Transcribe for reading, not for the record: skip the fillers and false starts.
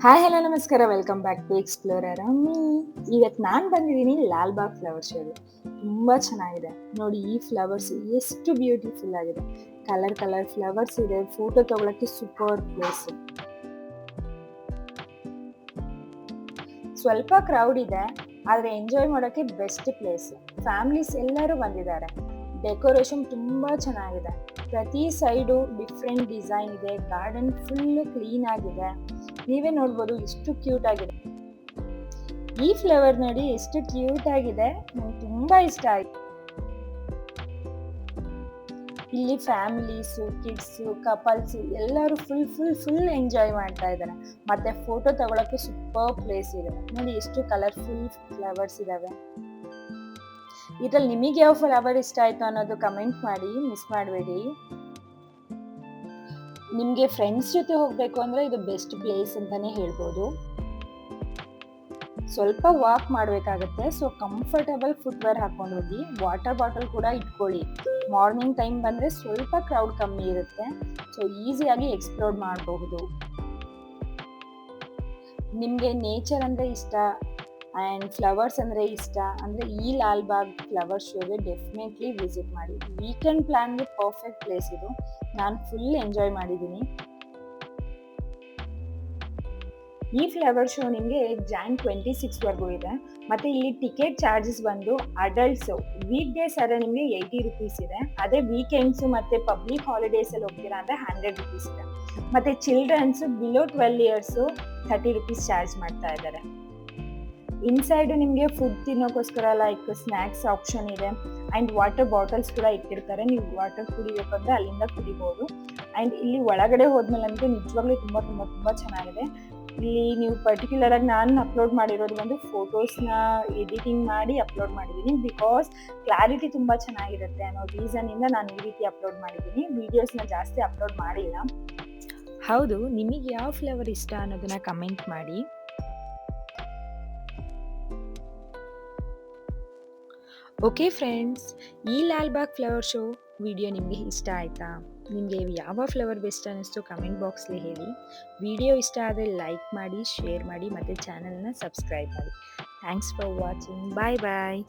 Hi hello ನಮಸ್ಕಾರ, welcome back to explorer ಅಮ್ಮಿ. ಇವತ್ತು ನಾನು ಬಂದಿದ್ದೀನಿ ಲಾಲ್ಬಾಗ್ ಫ್ಲವರ್ ಶೋಗೆ. ತುಂಬ ಚೆನ್ನಾಗಿದೆ ನೋಡಿ, ಈ ಫ್ಲವರ್ಸ್ ಎಷ್ಟು ಬ್ಯೂಟಿಫುಲ್ ಆಗಿದೆ. ಕಲರ್ ಕಲರ್ ಫ್ಲವರ್ಸ್ ಇದೆ, ಫೋಟೋ ತಗೊಳಕ್ಕೆ ಸೂಪರ್ ಪ್ಲೇಸ್. ಸ್ವಲ್ಪ ಕ್ರೌಡ್ ಇದೆ, ಆದರೆ ಎಂಜಾಯ್ ಮಾಡೋಕ್ಕೆ ಬೆಸ್ಟ್ ಪ್ಲೇಸ್. ಫ್ಯಾಮಿಲೀಸ್ ಎಲ್ಲರೂ ಬಂದಿದ್ದಾರೆ. ಡೆಕೋರೇಷನ್ ತುಂಬಾ ಚೆನ್ನಾಗಿದೆ. ಪ್ರತಿ ಸೈಡು ಡಿಫ್ರೆಂಟ್ ಡಿಸೈನ್ ಇದೆ. ಗಾರ್ಡನ್ ಫುಲ್ ಕ್ಲೀನ್ ಆಗಿದೆ. ನೀವೇ ನೋಡ್ಬೋದು ಎಷ್ಟು ಕ್ಯೂಟ್ ಆಗಿದೆ. ಈ ಫ್ಲವರ್ ನೋಡಿ ಎಷ್ಟು ಕ್ಯೂಟ್ ಆಗಿದೆ, ನಂಗೆ ತುಂಬಾ ಇಷ್ಟ ಆಯ್ತು. ಇಲ್ಲಿ ಫ್ಯಾಮಿಲೀಸು, ಕಿಡ್ಸು, ಕಪಲ್ಸು ಎಲ್ಲರೂ ಫುಲ್ ಎಂಜಾಯ್ ಮಾಡ್ತಾ ಇದ್ದಾರೆ. ಮತ್ತೆ ಫೋಟೋ ತಗೊಳಕ್ಕೆ ಸೂಪರ್ ಪ್ಲೇಸ್ ಇದೆ. ನೋಡಿ ಎಷ್ಟು ಕಲರ್ಫುಲ್ ಫ್ಲವರ್ಸ್ ಇದಾವೆ. ಇದ್ರಲ್ಲಿ ನಿಮಗೆ ಯಾವ ಫ್ಲವರ್ ಇಷ್ಟ ಆಯ್ತು ಅನ್ನೋದು ಕಮೆಂಟ್ ಮಾಡಿ, ಮಿಸ್ ಮಾಡಬೇಡಿ. ನಿಮಗೆ ಫ್ರೆಂಡ್ಸ್ ಜೊತೆ ಹೋಗ್ಬೇಕು ಅಂದ್ರೆ ಇದು ಬೆಸ್ಟ್ ಪ್ಲೇಸ್ ಅಂತಾನೆ ಹೇಳ್ಬೋದು. ಸ್ವಲ್ಪ ವಾಕ್ ಮಾಡಬೇಕಾಗುತ್ತೆ, ಸೊ ಕಂಫರ್ಟಬಲ್ ಫುಟ್ವೇರ್ ಹಾಕೊಂಡು ಹೋಗಿ. ವಾಟರ್ ಬಾಟಲ್ ಕೂಡ ಇಟ್ಕೊಳ್ಳಿ. ಮಾರ್ನಿಂಗ್ ಟೈಮ್ ಬಂದ್ರೆ ಸ್ವಲ್ಪ ಕ್ರೌಡ್ ಕಮ್ಮಿ ಇರುತ್ತೆ, ಸೊ ಈಸಿಯಾಗಿ ಎಕ್ಸ್ಪ್ಲೋರ್ ಮಾಡಬಹುದು. ನಿಮಗೆ ನೇಚರ್ ಅಂದ್ರೆ ಇಷ್ಟ ಆ್ಯಂಡ್ ಫ್ಲವರ್ಸ್ ಅಂದರೆ ಇಷ್ಟ ಅಂದರೆ ಈ ಲಾಲ್ಬಾಗ್ ಫ್ಲವರ್ ಶೋಗೆ ಡೆಫಿನೆಟ್ಲಿ ವಿಸಿಟ್ ಮಾಡಿ. ವೀಕೆಂಡ್ ಪ್ಲ್ಯಾನ್ಗೆ ಪರ್ಫೆಕ್ಟ್ ಪ್ಲೇಸ್ ಇದು. ನಾನು ಫುಲ್ ಎಂಜಾಯ್ ಮಾಡಿದ್ದೀನಿ. ಈ ಫ್ಲವರ್ ಶೋ ನಿಮಗೆ Jan 26ವರೆಗೂ ಇದೆ. ಮತ್ತು ಇಲ್ಲಿ ಟಿಕೆಟ್ ಚಾರ್ಜಸ್ ಬಂದು ಅಡಲ್ಟ್ಸು ವೀಕ್ ಡೇಸ್ ಆದರೆ ನಿಮಗೆ 80 ರುಪೀಸ್ ಇದೆ. ಅದೇ ವೀಕೆಂಡ್ಸು ಮತ್ತು ಪಬ್ಲಿಕ್ ಹಾಲಿಡೇಸಲ್ಲಿ ಹೋಗ್ತೀರಾ ಅಂದರೆ 100 ರುಪೀಸ್ ಇದೆ. ಮತ್ತು childrens below 12 years 30 rupees charge ಮಾಡ್ತಾ ಇದ್ದಾರೆ. ಇನ್ಸೈಡ್ ನಿಮಗೆ ಫುಡ್ ತಿನ್ನೋಕ್ಕೋಸ್ಕರ ಲೈಕ್ ಸ್ನ್ಯಾಕ್ಸ್ ಆಪ್ಷನ್ ಇದೆ ಆ್ಯಂಡ್ ವಾಟರ್ ಬಾಟಲ್ಸ್ ಕೂಡ ಇಟ್ಟಿರ್ತಾರೆ. ನೀವು ವಾಟರ್ ಕುಡಿಬೇಕಂದ್ರೆ ಅಲ್ಲಿಂದ ಕುಡಿಬೋದು. ಆ್ಯಂಡ್ ಇಲ್ಲಿ ಒಳಗಡೆ ಹೋದ್ಮೇಲೆ ಅಂತೂ ನಿಜವಾಗ್ಲೂ ತುಂಬ ತುಂಬ ತುಂಬ ಚೆನ್ನಾಗಿದೆ. ಇಲ್ಲಿ ನೀವು ಪರ್ಟಿಕ್ಯುಲರ್ ಆಗಿ ನಾನು ಅಪ್ಲೋಡ್ ಮಾಡಿರೋದು ಒಂದು ಫೋಟೋಸ್ನ ಎಡಿಟಿಂಗ್ ಮಾಡಿ ಅಪ್ಲೋಡ್ ಮಾಡಿದ್ದೀನಿ. ಬಿಕಾಸ್ ಕ್ಲಾರಿಟಿ ತುಂಬ ಚೆನ್ನಾಗಿರುತ್ತೆ ಅನ್ನೋ ರೀಸನಿಂದ ನಾನು ಈ ರೀತಿ ಅಪ್ಲೋಡ್ ಮಾಡಿದ್ದೀನಿ. ವಿಡಿಯೋಸ್ನ ಜಾಸ್ತಿ ಅಪ್ಲೋಡ್ ಮಾಡಿಲ್ಲ. ಹೌದು, ನಿಮಗೆ ಯಾವ ಫ್ಲೇವರ್ ಇಷ್ಟ ಅನ್ನೋದನ್ನ ಕಮೆಂಟ್ ಮಾಡಿ. ಓಕೆ ಫ್ರೆಂಡ್ಸ್, ಈ ಲಾಲ್ಬಾಗ್ ಫ್ಲವರ್ ಶೋ ವಿಡಿಯೋ ನಿಮಗೆ ಇಷ್ಟ ಆಯಿತಾ? ನಿಮಗೆ ಯಾವ ಫ್ಲವರ್ ಬೆಸ್ಟ್ ಅನ್ನಿಸ್ತು ಕಮೆಂಟ್ ಬಾಕ್ಸ್ಲಿ ಹೇಳಿ. ವಿಡಿಯೋ ಇಷ್ಟ ಆದರೆ ಲೈಕ್ ಮಾಡಿ, ಶೇರ್ ಮಾಡಿ ಮತ್ತು ಚಾನಲ್ನ ಸಬ್ಸ್ಕ್ರೈಬ್ ಮಾಡಿ. Thanks for watching. Bye bye.